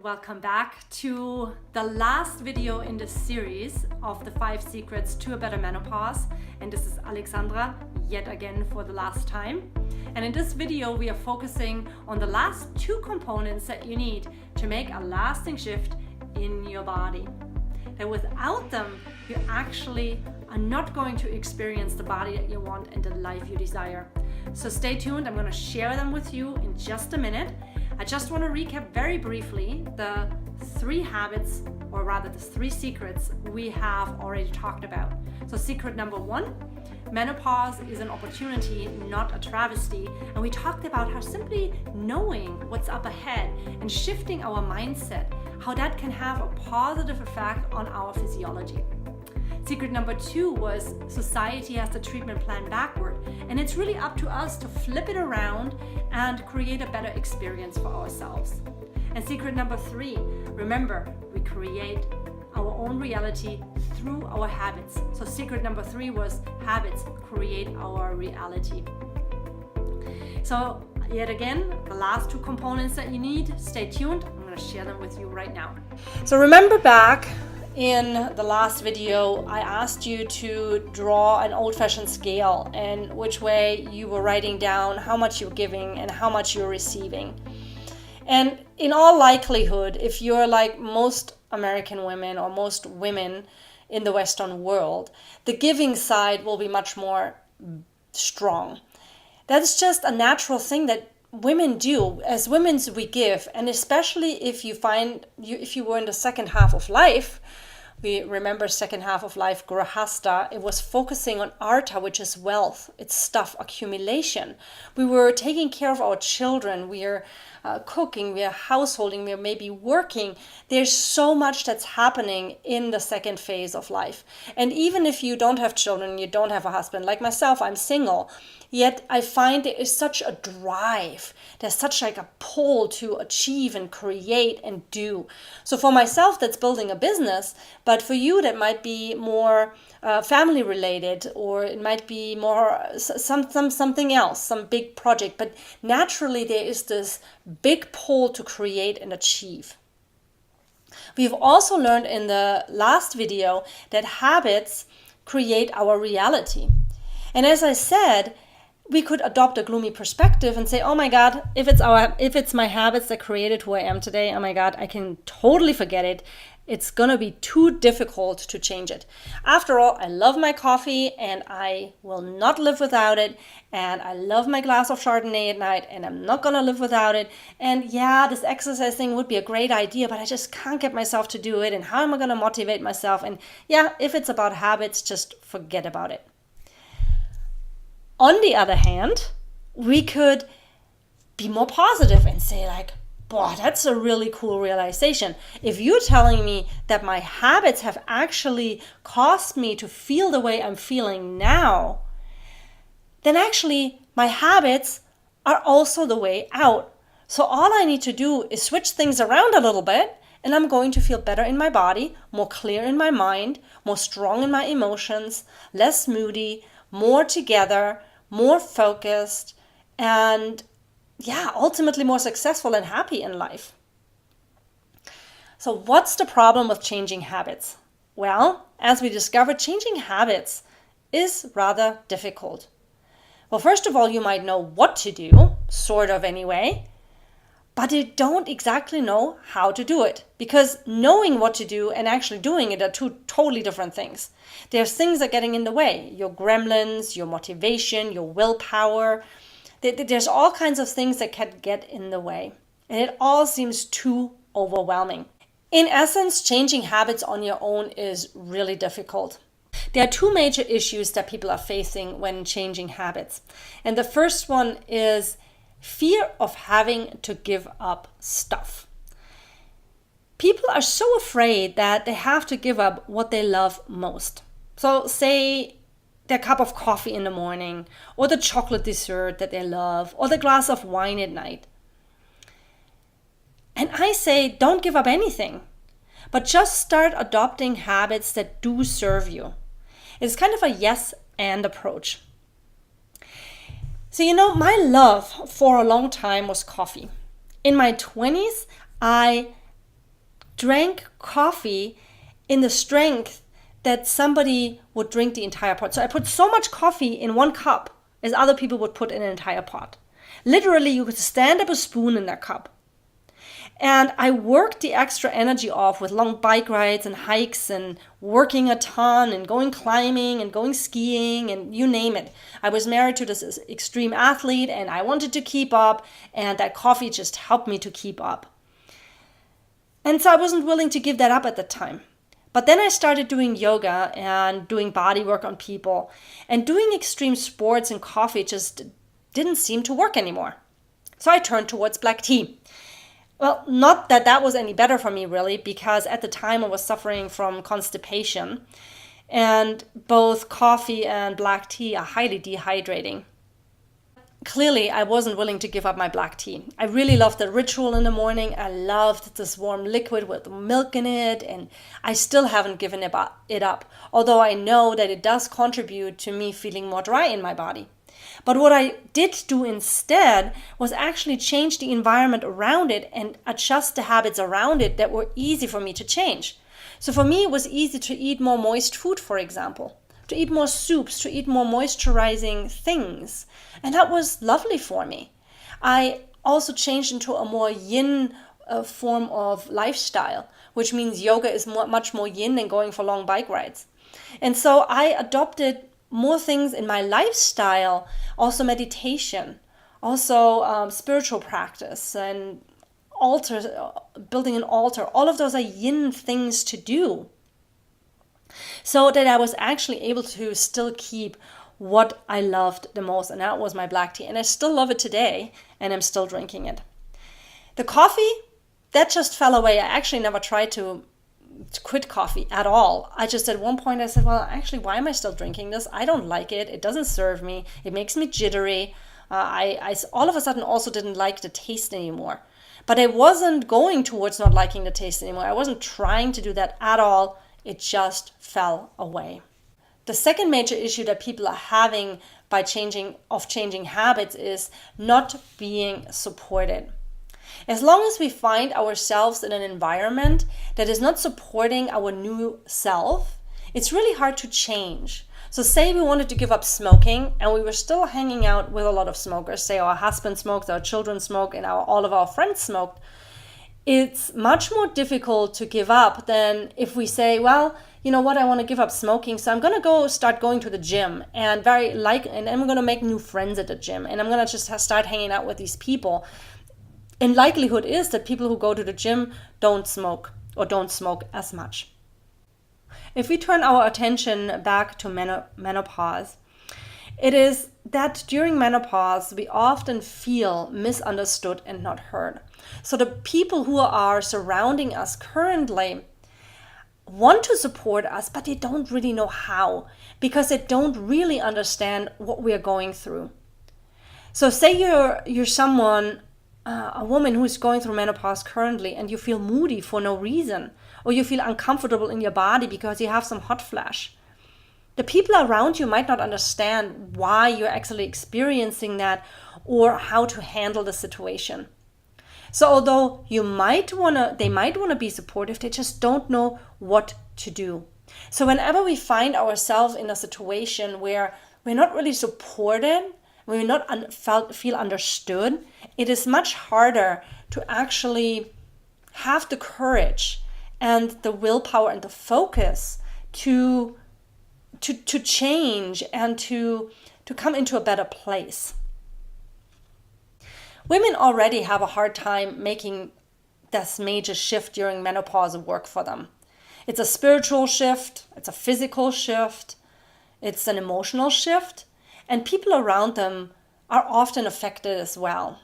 Welcome back to the last video in this series of the 5 secrets to a better menopause. And this is Alexandra yet again for the last time. And in this video, we are focusing on the last 2 components that you need to make a lasting shift in your body. That without them, you actually are not going to experience the body that you want and the life you desire. So stay tuned. I'm going to share them with you in just a minute. I just want to recap very briefly the 3 habits, or rather the 3 secrets we have already talked about. So secret number 1, menopause is an opportunity, not a travesty. And we talked about how simply knowing what's up ahead and shifting our mindset, how that can have a positive effect on our physiology. Secret number 2 was society has the treatment plan backward, and it's really up to us to flip it around and create a better experience for ourselves. And secret number 3, remember, we create our own reality through our habits. So secret number 3 was habits create our reality. So yet again, the last 2 components that you need, stay tuned. I'm going to share them with you right now. So remember back in the last video, I asked you to draw an old-fashioned scale and which way you were writing down how much you're giving and how much you're receiving. And in all likelihood, if you're like most American women or most women in the Western world, the giving side will be much more strong. That's just a natural thing that women do. As women, we give, and especially if you were in the second half of life. We remember second half of life, Grahasta, it was focusing on artha, which is wealth, it's stuff, accumulation. We were taking care of our children, we are cooking, we are householding, we are maybe working. There's so much that's happening in the second phase of life. And even if you don't have children, you don't have a husband, like myself, I'm single, yet I find there is such a drive. There's such like a pull to achieve and create and do. So for myself, that's building a business. But for you, that might be more family related, or it might be more something else, some big project. But naturally, there is this big pull to create and achieve. We've also learned in the last video that habits create our reality. And as I said, we could adopt a gloomy perspective and say, oh my God, if it's my habits that created who I am today, oh my God, I can totally forget it. It's gonna be too difficult to change it. After all, I love my coffee and I will not live without it. And I love my glass of Chardonnay at night and I'm not gonna live without it. And yeah, this exercise thing would be a great idea, but I just can't get myself to do it. And how am I gonna motivate myself? And yeah, if it's about habits, just forget about it. On the other hand, we could be more positive and say like, boy, that's a really cool realization. If you're telling me that my habits have actually caused me to feel the way I'm feeling now, then actually my habits are also the way out. So all I need to do is switch things around a little bit, and I'm going to feel better in my body, more clear in my mind, more strong in my emotions, less moody, more together, more focused, and ultimately more successful and happy in life. So what's the problem with changing habits? Well, as we discovered, changing habits is rather difficult. Well, first of all, you might know what to do, sort of anyway, but you don't exactly know how to do it, because knowing what to do and actually doing it are 2 totally different things. There's things that are getting in the way, your gremlins, your motivation, your willpower. There's all kinds of things that can get in the way, and it all seems too overwhelming. In essence, changing habits on your own is really difficult. There are 2 major issues that people are facing when changing habits. And the first one is fear of having to give up stuff. People are so afraid that they have to give up what they love most. So say their cup of coffee in the morning, or the chocolate dessert that they love, or the glass of wine at night. And I say, don't give up anything, but just start adopting habits that do serve you. It's kind of a yes and approach. So, my love for a long time was coffee. In my 20s, I drank coffee in the strength that somebody would drink the entire pot. So I put so much coffee in one cup as other people would put in an entire pot. Literally, you could stand up a spoon in that cup. And I worked the extra energy off with long bike rides and hikes and working a ton and going climbing and going skiing and you name it. I was married to this extreme athlete and I wanted to keep up, and that coffee just helped me to keep up. And so I wasn't willing to give that up at the time. But then I started doing yoga and doing body work on people, and doing extreme sports and coffee just didn't seem to work anymore. So I turned towards black tea. Well, not that that was any better for me really, because at the time I was suffering from constipation, and both coffee and black tea are highly dehydrating. Clearly, I wasn't willing to give up my black tea. I really loved the ritual in the morning. I loved this warm liquid with milk in it, and I still haven't given it up, although I know that it does contribute to me feeling more dry in my body. But what I did do instead was actually change the environment around it and adjust the habits around it that were easy for me to change. So for me, it was easy to eat more moist food, for example, to eat more soups, to eat more moisturizing things. And that was lovely for me. I also changed into a more yin form of lifestyle, which means yoga is much more yin than going for long bike rides. And so I adopted more things in my lifestyle, also meditation, also spiritual practice and altars, building an altar. All of those are yin things to do, so that I was actually able to still keep what I loved the most, and that was my black tea. And I still love it today, and I'm still drinking it. The coffee, that just fell away. I actually never tried to quit coffee at all. I just at one point I said, well, actually, why am I still drinking this? I don't like it. It doesn't serve me. It makes me jittery. I all of a sudden also didn't like the taste anymore. But I wasn't going towards not liking the taste anymore. I wasn't trying to do that at all. It just fell away. The second major issue that people are having by changing habits is not being supported. As long as we find ourselves in an environment that is not supporting our new self, it's really hard to change. So say we wanted to give up smoking and we were still hanging out with a lot of smokers. Say our husband smoked, our children smoked, and all of our friends smoked. It's much more difficult to give up than if we say, well, you know what, I want to give up smoking, so I'm going to start going to the gym and I'm going to make new friends at the gym, and I'm going to just start hanging out with these people. And likelihood is that people who go to the gym don't smoke or don't smoke as much. If we turn our attention back to menopause, it is that during menopause, we often feel misunderstood and not heard. So the people who are surrounding us currently want to support us, but they don't really know how, because they don't really understand what we are going through. So say you're someone, a woman who is going through menopause currently, and you feel moody for no reason, or you feel uncomfortable in your body because you have some hot flash. The people around you might not understand why you're actually experiencing that or how to handle the situation. So although they might want to be supportive, they just don't know what to do. So whenever we find ourselves in a situation where we're not really supported, when we not feel understood, it is much harder to actually have the courage and the willpower and the focus to change and to come into a better place. Women already have a hard time making this major shift during menopause work for them. It's a spiritual shift, it's a physical shift, it's an emotional shift, and people around them are often affected as well.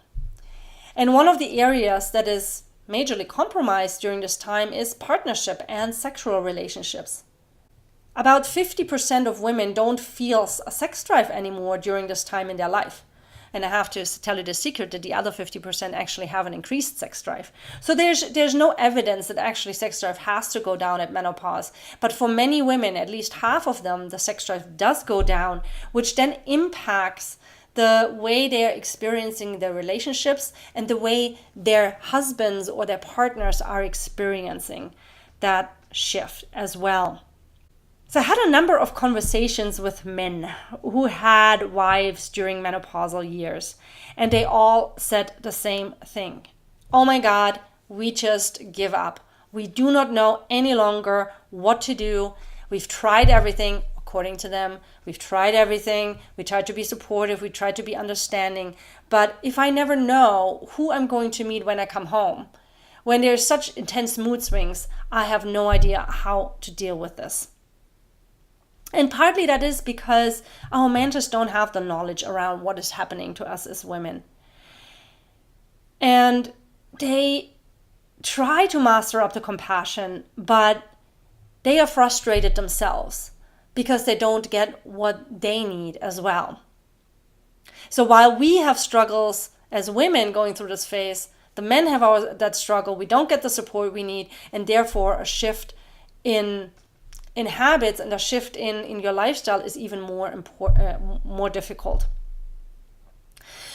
And one of the areas that is majorly compromised during this time is partnership and sexual relationships. About 50% of women don't feel a sex drive anymore during this time in their life. And I have to tell you the secret that the other 50% actually have an increased sex drive. So there's no evidence that actually sex drive has to go down at menopause. But for many women, at least half of them, the sex drive does go down, which then impacts the way they're experiencing their relationships and the way their husbands or their partners are experiencing that shift as well. So I had a number of conversations with men who had wives during menopausal years, and they all said the same thing. Oh my God, we just give up. We do not know any longer what to do. We've tried everything, according to them. We've tried everything. We tried to be supportive. We tried to be understanding. But if I never know who I'm going to meet when I come home, when there's such intense mood swings, I have no idea how to deal with this. And partly that is because our men just don't have the knowledge around what is happening to us as women. And they try to master up the compassion, but they are frustrated themselves because they don't get what they need as well. So while we have struggles as women going through this phase, the men have that struggle. We don't get the support we need, and therefore a shift in habits and a shift in your lifestyle is even more difficult.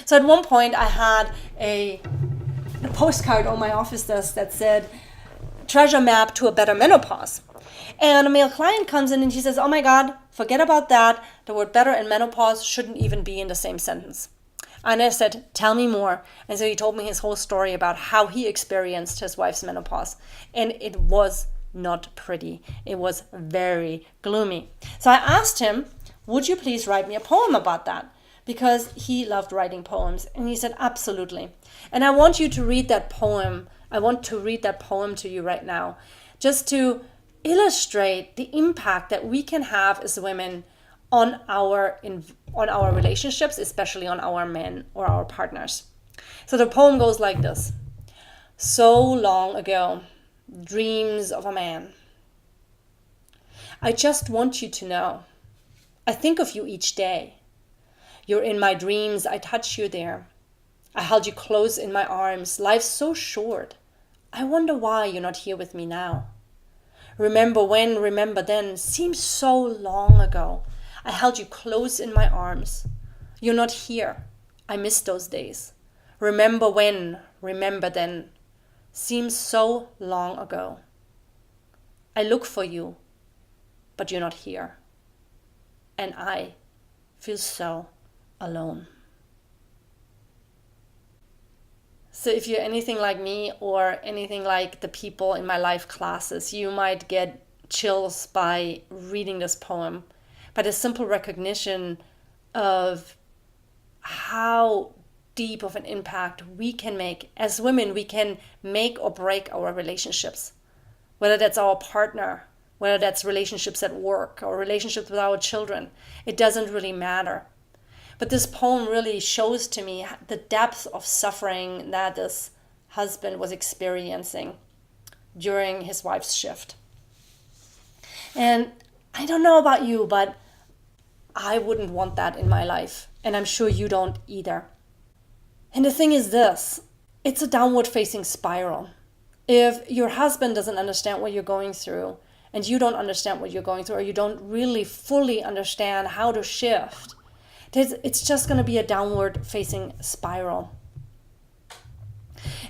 So at one point I had a postcard on my office desk that said, treasure map to a better menopause. And a male client comes in and she says, oh my God, forget about that. The word better and menopause shouldn't even be in the same sentence. And I said, tell me more. And so he told me his whole story about how he experienced his wife's menopause. And it was not pretty. It was very gloomy. So I asked him, would you please write me a poem about that? Because he loved writing poems. And he said, absolutely. And I want you to read that poem. I want to read that poem to you right now, just to illustrate the impact that we can have as women on our relationships, especially on our men or our partners. So the poem goes like this. So long ago, dreams of a man. I just want you to know, I think of you each day. You're in my dreams, I touch you there. I held you close in my arms, life's so short. I wonder why you're not here with me now. Remember when, remember then, seems so long ago. I held you close in my arms. You're not here. I miss those days. Remember when, remember then, seems so long ago. I look for you, but you're not here. And I feel so alone. So if you're anything like me or anything like the people in my life classes, you might get chills by reading this poem, by the simple recognition of how deep of an impact we can make. As women, we can make or break our relationships, whether that's our partner, whether that's relationships at work or relationships with our children. It doesn't really matter. But this poem really shows to me the depth of suffering that this husband was experiencing during his wife's shift. And I don't know about you, but I wouldn't want that in my life. And I'm sure you don't either. And the thing is this, it's a downward facing spiral. If your husband doesn't understand what you're going through, and you don't understand what you're going through, or you don't really fully understand how to shift, it's just going to be a downward facing spiral.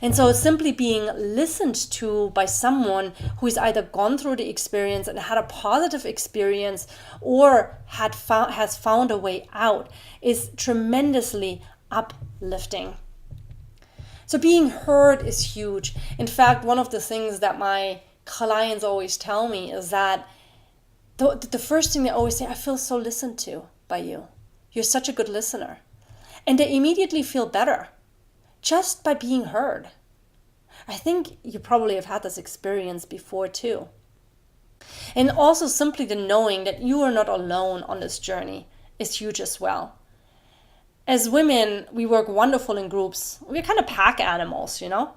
And so simply being listened to by someone who's either gone through the experience and had a positive experience or has found a way out is tremendously uplifting. So being heard is huge. In fact, one of the things that my clients always tell me is that the first thing they always say, I feel so listened to by you. You're such a good listener. And they immediately feel better just by being heard. I think you probably have had this experience before too. And also simply the knowing that you are not alone on this journey is huge as well. As women, we work wonderful in groups. We're kind of pack animals, you know?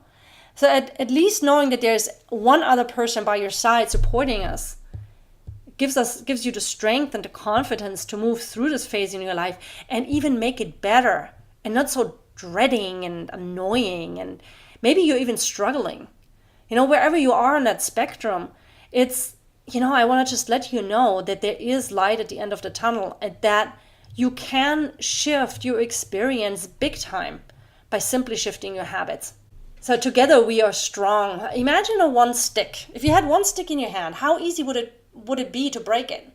So at least knowing that there's one other person by your side supporting us gives you the strength and the confidence to move through this phase in your life and even make it better and not so dreading and annoying, and maybe you're even struggling. You know, wherever you are on that spectrum, it's, I want to just let you know that there is light at the end of the tunnel and that you can shift your experience big time by simply shifting your habits. So together we are strong. Imagine a one stick. If you had one stick in your hand, how easy would it be to break it?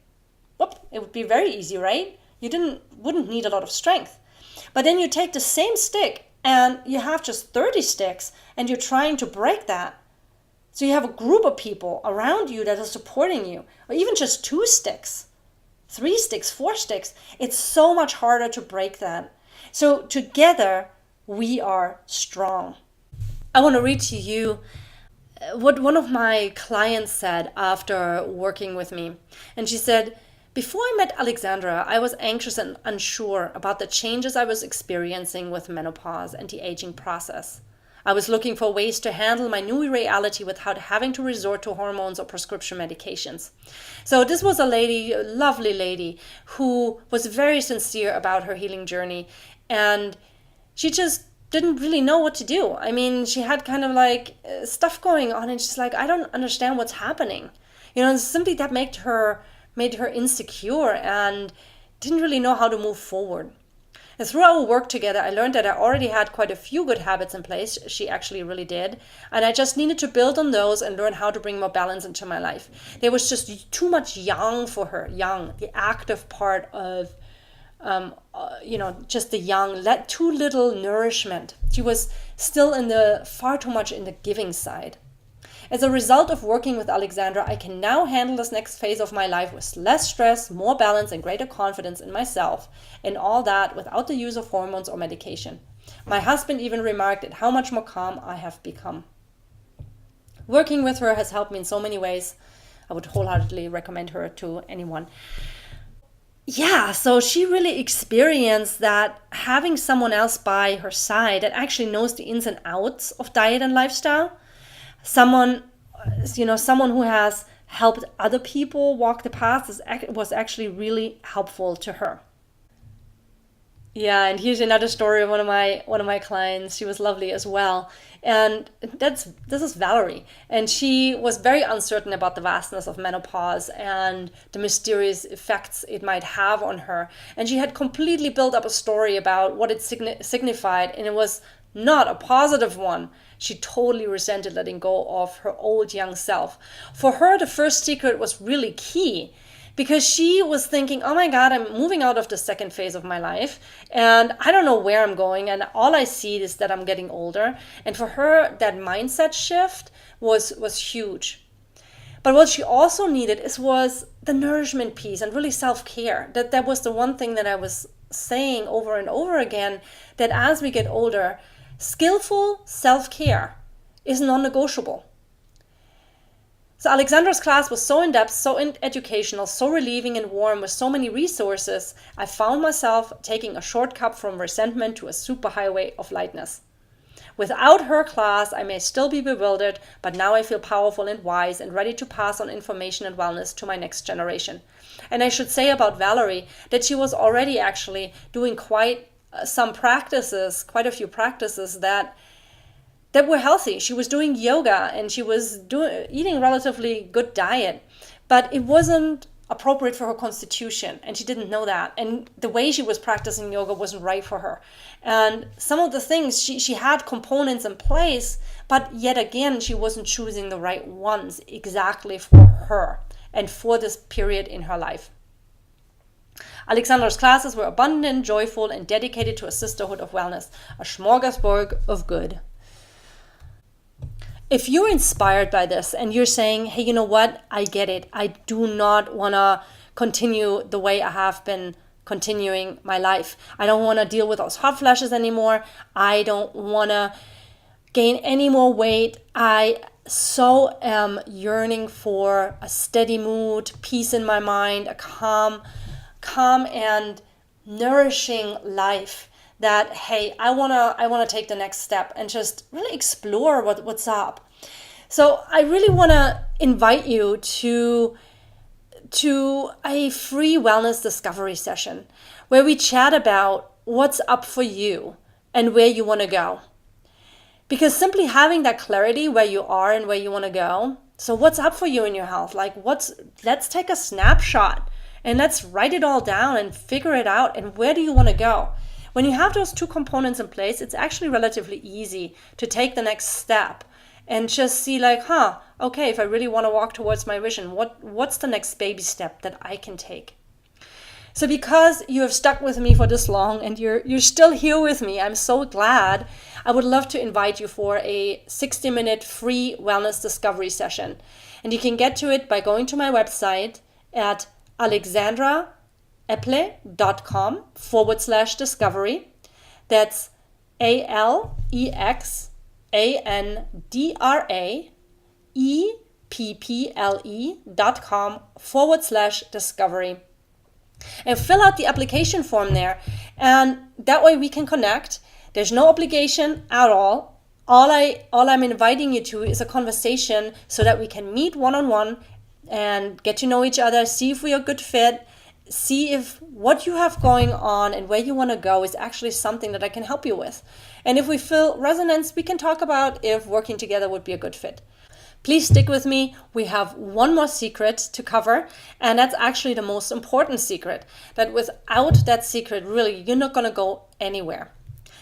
Whoop, it would be very easy, right? You wouldn't need a lot of strength. But then you take the same stick and you have just 30 sticks and you're trying to break that. So you have a group of people around you that are supporting you, or even just 2 sticks, 3 sticks, 4 sticks. It's so much harder to break that. So together we are strong. I want to read to you what one of my clients said after working with me. And she said, "Before I met Alexandra, I was anxious and unsure about the changes I was experiencing with menopause and the aging process. I was looking for ways to handle my new reality without having to resort to hormones or prescription medications." So this was a lady, a lovely lady, who was very sincere about her healing journey. And she just didn't really know what to do. I mean, she had kind of like stuff going on, and she's like, I don't understand what's happening. Simply that made her insecure and didn't really know how to move forward. And through our work together, I learned that I already had quite a few good habits in place. She actually really did. And I just needed to build on those and learn how to bring more balance into my life. There was just too much yang for her, the active part of, just the yang, too little nourishment. She was still far too much in the giving side. As a result of working with Alexandra, I can now handle this next phase of my life with less stress, more balance, and greater confidence in myself, and all that without the use of hormones or medication. My husband even remarked at how much more calm I have become. Working with her has helped me in so many ways. I would wholeheartedly recommend her to anyone. Yeah, so she really experienced that having someone else by her side that actually knows the ins and outs of diet and lifestyle, someone who has helped other people walk the path was actually really helpful to her. Yeah, and here's another story of one of my clients. She was lovely as well. And this is Valerie. And she was very uncertain about the vastness of menopause and the mysterious effects it might have on her. And she had completely built up a story about what it signified, and it was not a positive one. She totally resented letting go of her old young self. For her, the first secret was really key, because she was thinking, oh my God, I'm moving out of the second phase of my life and I don't know where I'm going, and all I see is that I'm getting older. And for her, that mindset shift was huge. But what she also needed was the nourishment piece and really self-care. That was the one thing that I was saying over and over again, that as we get older, skillful self-care is non-negotiable. So Alexandra's class was so in-depth, so educational, so relieving and warm with so many resources. I found myself taking a shortcut from resentment to a superhighway of lightness. Without her class, I may still be bewildered, but now I feel powerful and wise and ready to pass on information and wellness to my next generation. And I should say about Valerie that she was already actually doing quite a few practices that were healthy. She was doing yoga and she was eating relatively good diet, but it wasn't appropriate for her constitution, and she didn't know that. And the way she was practicing yoga wasn't right for her. And some of the things, she had components in place, but yet again, she wasn't choosing the right ones exactly for her and for this period in her life. Alexandra's classes were abundant, joyful, and dedicated to a sisterhood of wellness, a smorgasbord of good. If you're inspired by this and you're saying, hey, you know what? I get it. I do not want to continue the way I have been continuing my life. I don't want to deal with those hot flashes anymore. I don't want to gain any more weight. I so am yearning for a steady mood, peace in my mind, a calm and nourishing life. That, hey, I wanna take the next step and just really explore what's up. So I really wanna invite you to a free wellness discovery session where we chat about what's up for you and where you wanna go. Because simply having that clarity where you are and where you wanna go, so what's up for you in your health? Let's take a snapshot And let's write it all down and figure it out. And where do you want to go? When you have those two components in place, it's actually relatively easy to take the next step and just see like, okay, if I really want to walk towards my vision, what's the next baby step that I can take? So because you have stuck with me for this long and you're still here with me, I'm so glad. I would love to invite you for a 60-minute free wellness discovery session. And you can get to it by going to my website at alexandraepple.com/discovery. That's alexandraepple.com/discovery. And fill out the application form there. And that way we can connect. There's no obligation at all. All I'm inviting you to is a conversation so that we can meet one-on-one and get to know each other, see if we are a good fit, see if what you have going on and where you want to go is actually something that I can help you with. And if we feel resonance, we can talk about if working together would be a good fit. Please stick with me. We have one more secret to cover, and that's actually the most important secret, that without that secret, really, you're not going to go anywhere.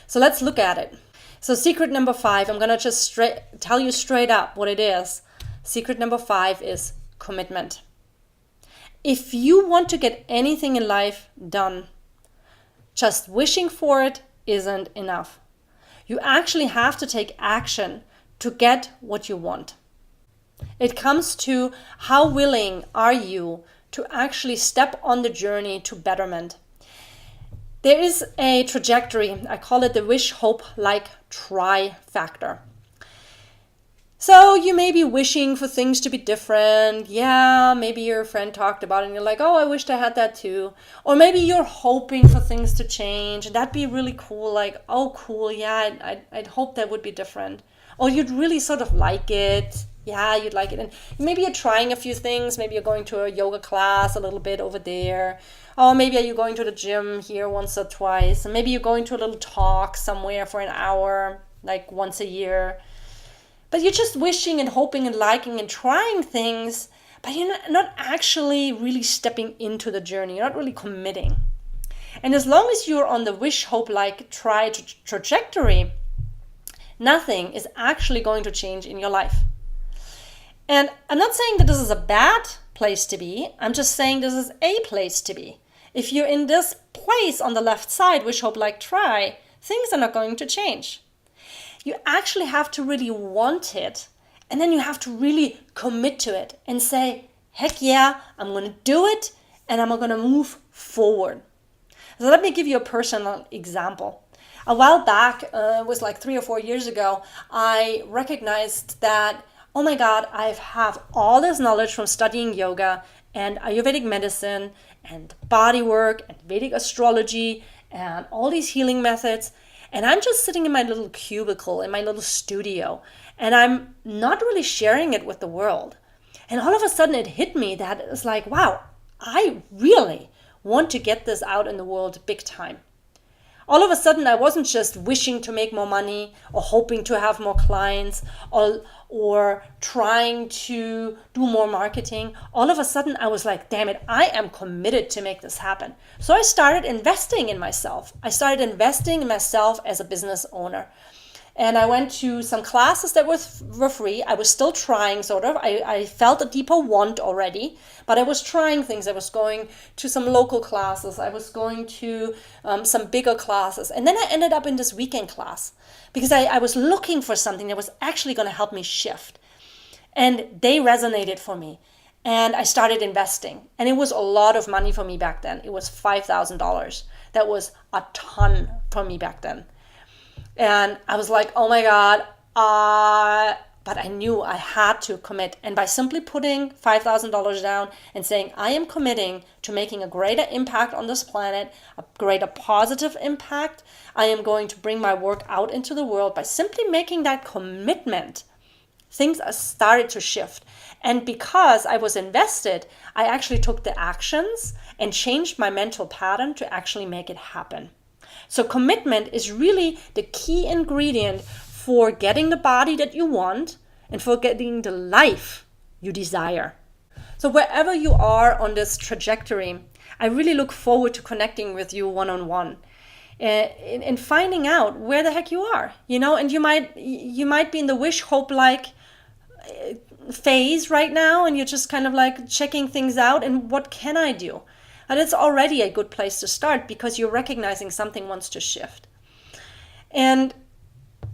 So let's look at it. So secret number 5, I'm going to just tell you straight up what it is. Secret number 5 is commitment. If you want to get anything in life done, just wishing for it isn't enough. You actually have to take action to get what you want. It comes to how willing are you to actually step on the journey to betterment. There is a trajectory, I call it the wish, hope, like, try factor. So you may be wishing for things to be different. Yeah, maybe your friend talked about it and you're like, oh, I wished I had that too. Or maybe you're hoping for things to change. And that'd be really cool. Like, oh, cool. Yeah, I'd hope that would be different. Or you'd really sort of like it. Yeah, you'd like it. And maybe you're trying a few things. Maybe you're going to a yoga class a little bit over there. Or maybe you're going to the gym here once or twice. And maybe you're going to a little talk somewhere for an hour, like once a year. But you're just wishing and hoping and liking and trying things, but you're not actually really stepping into the journey. You're not really committing. And as long as you're on the wish, hope, like, try trajectory, nothing is actually going to change in your life. And I'm not saying that this is a bad place to be. I'm just saying this is a place to be. If you're in this place on the left side, wish, hope, like, try, things are not going to change. You actually have to really want it, and then you have to really commit to it and say, heck yeah, I'm going to do it, and I'm going to move forward. So let me give you a personal example. A while back, it was like 3 or 4 years ago, I recognized that, oh my God, I have all this knowledge from studying yoga and Ayurvedic medicine and body work and Vedic astrology and all these healing methods. And I'm just sitting in my little cubicle, in my little studio, and I'm not really sharing it with the world. And all of a sudden it hit me that it's like, wow, I really want to get this out in the world big time. All of a sudden I wasn't just wishing to make more money or hoping to have more clients or trying to do more marketing. All of a sudden I was like, damn it, I am committed to make this happen. So I started investing in myself. I started investing in myself as a business owner. And I went to some classes that were free. I was still trying, sort of. I felt a deeper want already, but I was trying things. I was going to some local classes. I was going to some bigger classes. And then I ended up in this weekend class because I was looking for something that was actually going to help me shift. And they resonated for me. And I started investing. And it was a lot of money for me back then. It was $5,000. That was a ton for me back then. And I was like, oh my God, but I knew I had to commit. And by simply putting $5,000 down and saying, I am committing to making a greater impact on this planet, a greater positive impact, I am going to bring my work out into the world. By simply making that commitment, things started to shift. And because I was invested, I actually took the actions and changed my mental pattern to actually make it happen. So commitment is really the key ingredient for getting the body that you want and for getting the life you desire. So wherever you are on this trajectory, I really look forward to connecting with you one-on-one and finding out where the heck you are, and you might be in the wish, hope, like phase right now, and you're just kind of like checking things out and what can I do? And it's already a good place to start because you're recognizing something wants to shift. And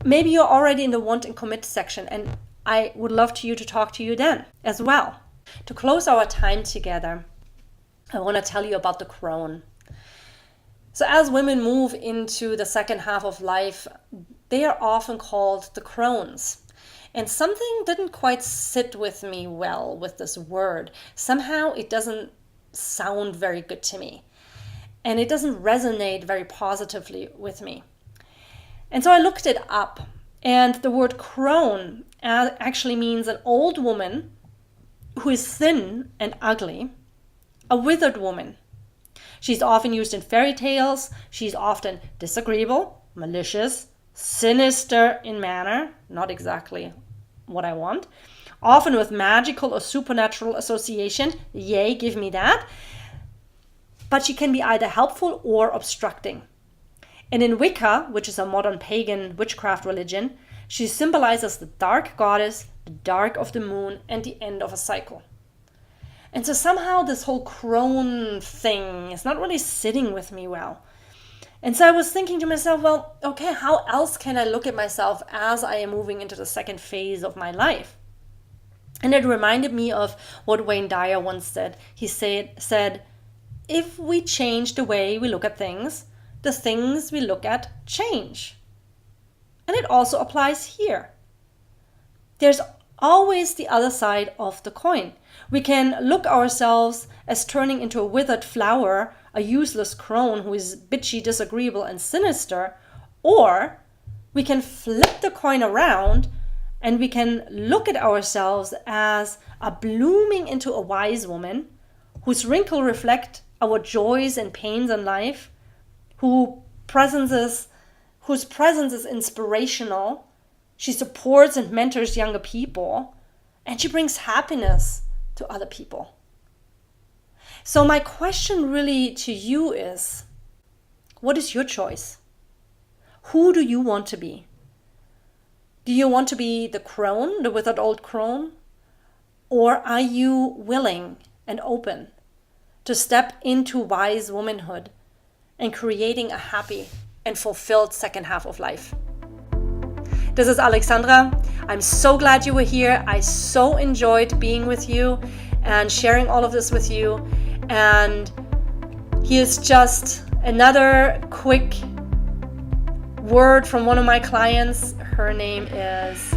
maybe you're already in the want and commit section, and I would love to talk to you then as well. To close our time together, I want to tell you about the crone. So as women move into the second half of life, they are often called the crones. And something didn't quite sit with me well with this word. Somehow it doesn't sound very good to me. And it doesn't resonate very positively with me. And so I looked it up. And the word crone actually means an old woman who is thin and ugly, a withered woman. She's often used in fairy tales. She's often disagreeable, malicious, sinister in manner, not exactly what I want, often with magical or supernatural association. Yay, give me that. But she can be either helpful or obstructing. And in Wicca, which is a modern pagan witchcraft religion, she symbolizes the dark goddess, the dark of the moon, and the end of a cycle. And so somehow this whole crone thing is not really sitting with me well. And so I was thinking to myself, well, okay, how else can I look at myself as I am moving into the second phase of my life? And it reminded me of what Wayne Dyer once said. He said, if we change the way we look at things, the things we look at change. And it also applies here. There's always the other side of the coin. We can look ourselves as turning into a withered flower, a useless crone who is bitchy, disagreeable, and sinister, or we can flip the coin around and we can look at ourselves as a blooming into a wise woman whose wrinkles reflect our joys and pains in life, whose presence is inspirational. She supports and mentors younger people, and she brings happiness to other people. So my question really to you is, what is your choice? Who do you want to be? Do you want to be the crone, the withered old crone? Or are you willing and open to step into wise womanhood and creating a happy and fulfilled second half of life? This is Alexandra. I'm so glad you were here. I so enjoyed being with you and sharing all of this with you. And here's just another quick word from one of my clients. Her name is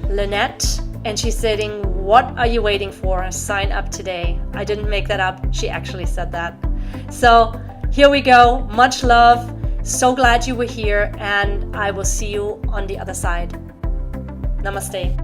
Lynette, and she's saying, what are you waiting for? Sign up today. I didn't make that up. She actually said that. So here we go. Much love. So glad you were here, and I will see you on the other side. Namaste.